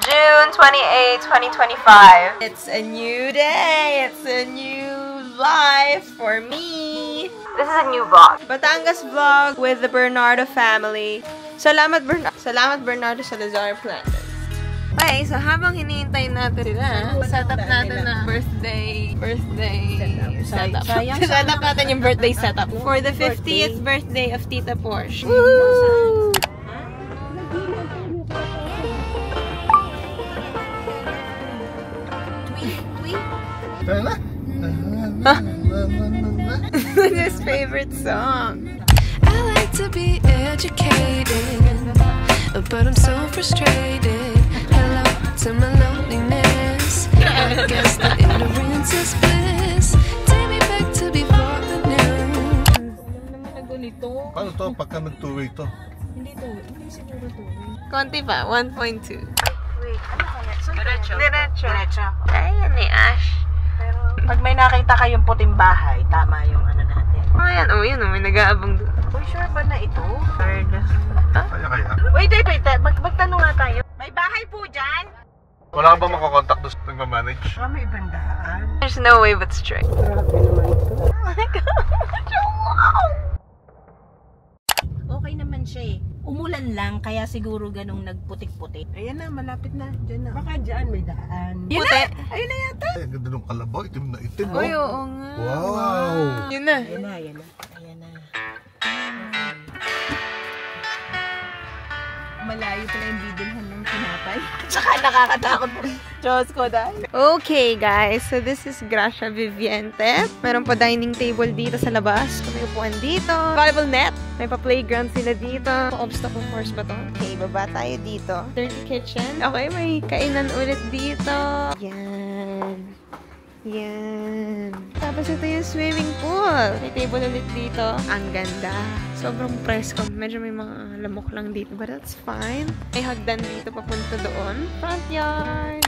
June 28, 2025. It's a new day. It's a new life for me. This is a new vlog. Batangas vlog with the Bernardo family. Salamat Bernardo sa Lazar Planted. Okay, so habang hinihintay natin na setup natin na birthday setup. Setup natin yung birthday setup for the 50th birthday of Tita Porsche. Woohoo! His favorite song. I like to be educated, but I'm so frustrated. Hello to my loneliness. I guess the ignorance is bliss. Take me back to before the news. Paano to pagka nag-two-way to? Hindi siguro two-way. Konti pa, 1.2. Wait, ano kaya? Diretso. Ayan ni Ash. Pero pag may nakita kayong puting bahay, tama yung ano natin. Ayan, yun may nag-aabang doon. Uy, sure ba na ito? Third. Kaya. Wait. Magtanong nga tayo. May bahay po dyan? Wala ka ba makakontakt doon sa nagmamanage? May bandaan. There's no way but straight. Grabe naman ito. Oh my gosh! Wow! Okay naman siya eh. Umulan lang, kaya siguro ganong nagputik-putik. Ayan na, malapit na. Diyan na. Baka dyan may daan. Yun na! Ayun na yata. Ay, ang ganda ng kalabaw. Itim na itim, Uy, oo nga. Wow! Yun na. Ayan na. Malayo pala yung bibilhan ng tinapay. Tsaka nakakatakot po. Diyos ko dahil. Okay, guys. So, this is Gracia Viviente. Meron pa dining table dito sa labas. May upuan dito. Volleyball net. May pa-playground sila dito. Obstacle course ba to? Okay, baba tayo dito. Dirty kitchen. Okay, may kainan ulit dito. Yan. Tapos ito yung swimming pool. May table ulit dito. Ang ganda. Sobrang presko. Medyo may mga lamok lang dito. But that's fine. May hagdan dito papunta doon. Front yard.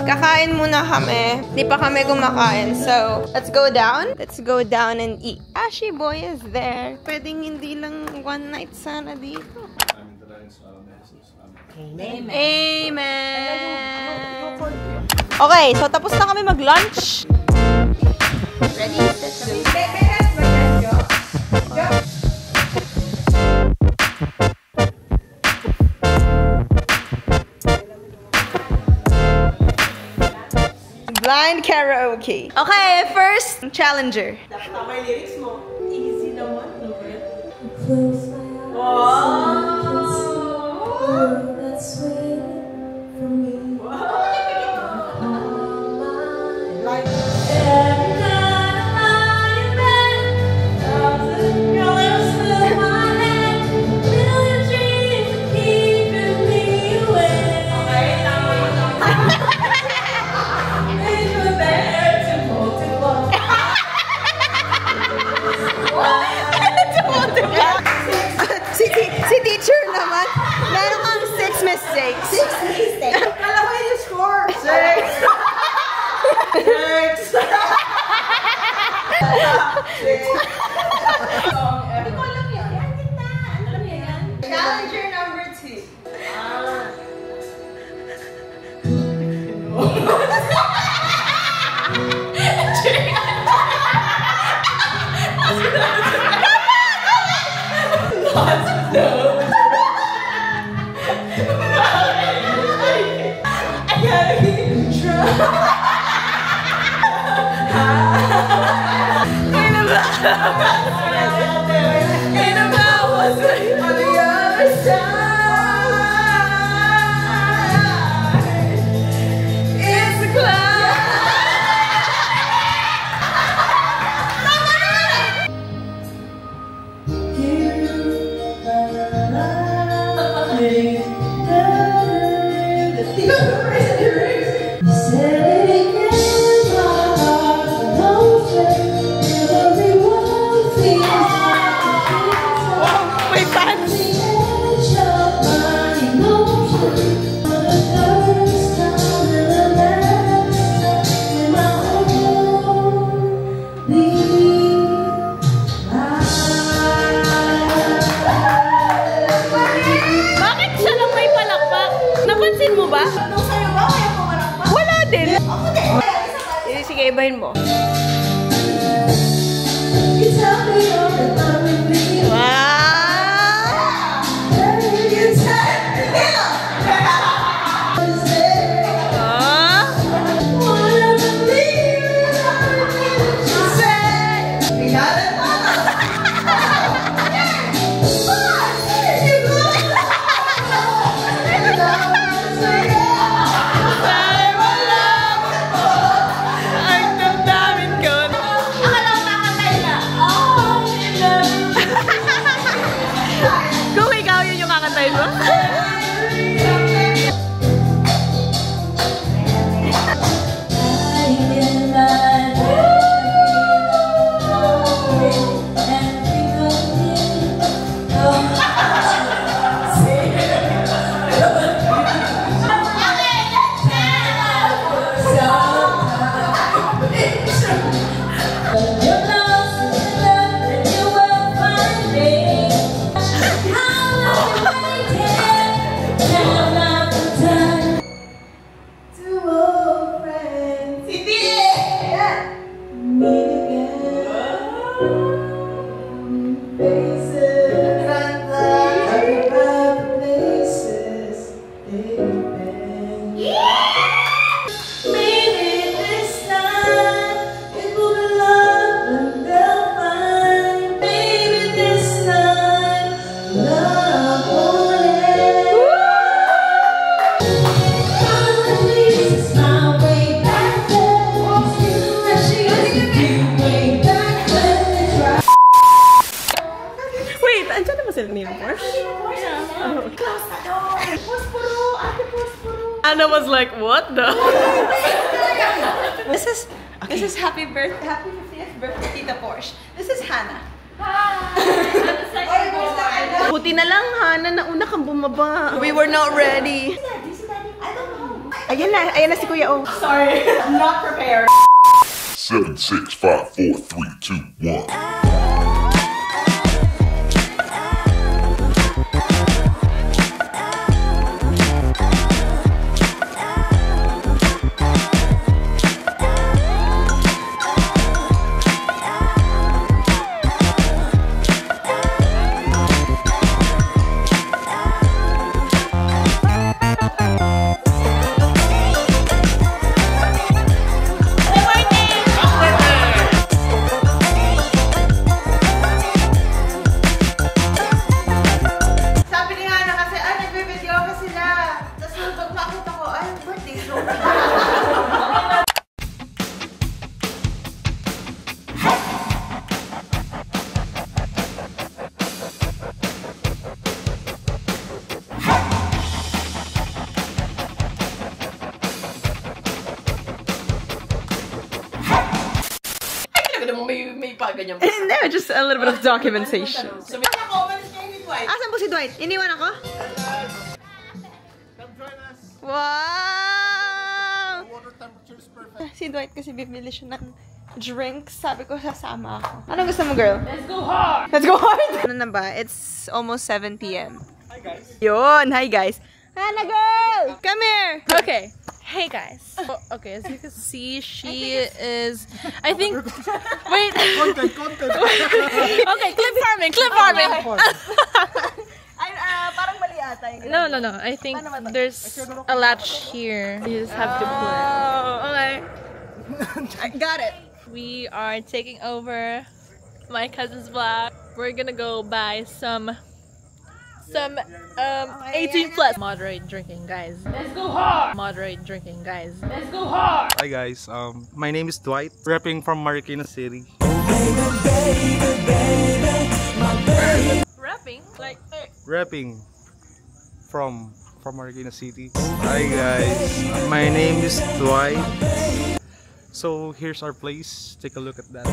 Kakain muna kami. Di pa kami kumakain. So, let's go down. Let's go down and eat. Ashy boy is there. Pwedeng hindi lang one night sana dito. Amen. Okay, so tapos na kami mag-lunch. Ready? Blind karaoke. Okay, first challenger. Dapat tama yung lyrics mo. Easy naman. Si teacher naman, meron kang 6 mistakes. 6 mistakes. Kala ko yung score. 6. Hindi ko alam yun. Yan din na. Alam niyo yan? Challenger number 2. May fans! Ibahin mo ba? Nung sa'yo ba? Kaya pumarang ba? Wala din. Ako din. Sige, ibahin mo. Wow! Kung ikaw yun yung kakantayin mo? Anna was like, what the? This is happy 50th birthday, Tita Porsche. This is Hannah. Buti na lang, Hannah, nauna kang bumaba. We were not ready. Ayan na si Kuya O. Sorry, I'm not prepared. 7, 6, 5, 4, 3, 2, 1. No, just a little bit of documentation. Asan po si Dwight? Iniwan ako? Wow! Si Dwight kasi bibili siya ng drinks. Sabi ko, sasama ako. Ano gusto mo, girl? Let's go hard! Let's go hard! Ano na ba? It's almost 7 p.m. Hi, guys. Yun! Hi, guys. Hannah, girl! Come here! Okay. Hey guys. Okay, as you can see, she is, I think, wait. Content. Okay, clip farming. Parang mali ata yung No. I think there's a latch here. You just have to pull it. Oh, okay. I got it. We are taking over my cousin's vlog. We're gonna go buy some 18 plus. Moderate drinking, guys. Let's go hard. Moderate drinking, guys. Let's go hard. Hi guys, my name is Dwight, repping from Marikina City. Rapping? Like, Repping from Marikina City. Hi guys, my name is Dwight. So here's our place. Take a look at that.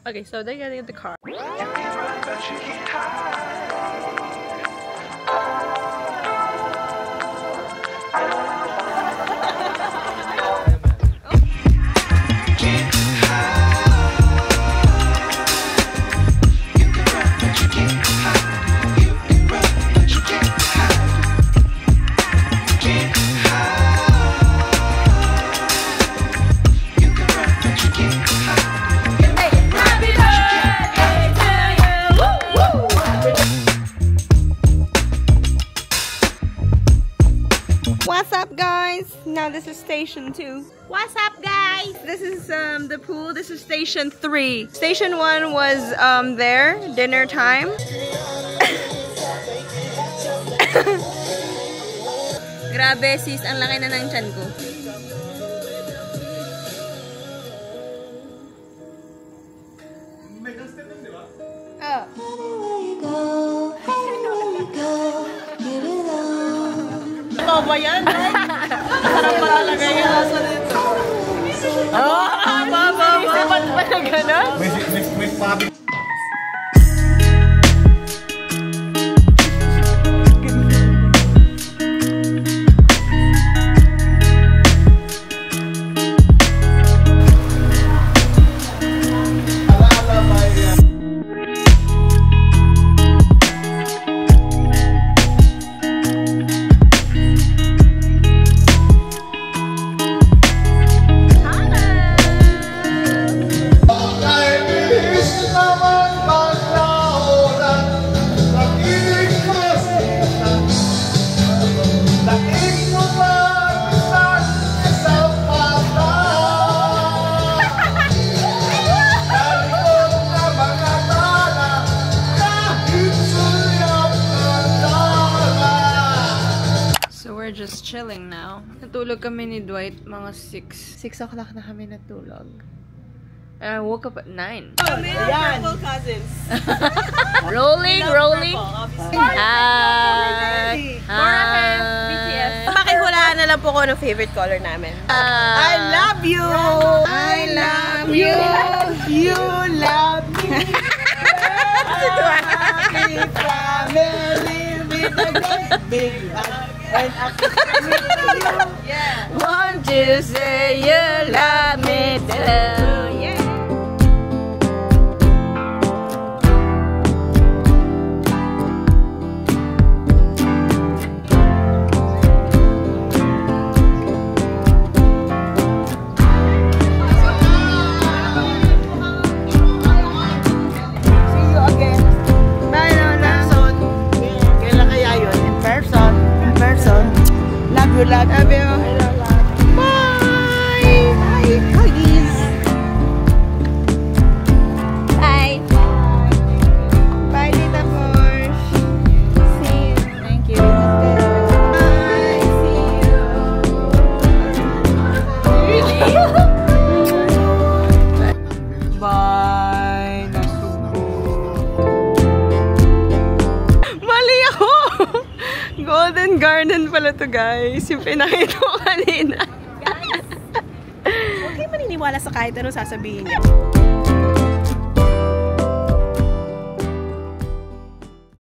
okay, so they're getting in the car. What's up, guys? Now this is station 2. What's up, guys? This is the pool. This is station 3. Station 1 was there, dinner time. Grabe sis, ang laki na ng tiyan ko. Ito ba yan? Sarap pa talaga yung aso nito. Oh, isipan pa na gano'n? Just chilling now. Natulog kami ni Dwight mga 6 o'clock na kami natulog. And I woke up at 9. Oh, man, purple cousins. Rolling. Hi. BTS. Pakihulaan na lang po ko ng favorite color namin. I love you. I love you. You love me. Happy family with a great big hug. And after you, Won't you say you love me too? Yeah. see you again. Bye, Lola. Kailan kaya yun? In person. Love you, love you. Bye! Bye, huggies! Bye. Bye, Tita Porsche. See you. Thank you. Bye. See you. Bye! Mali ako! Golden Garden pala to, guys. Yung pinakita ko kanina. Huwag kayo maniniwala sa kahit ano sasabihin niyo.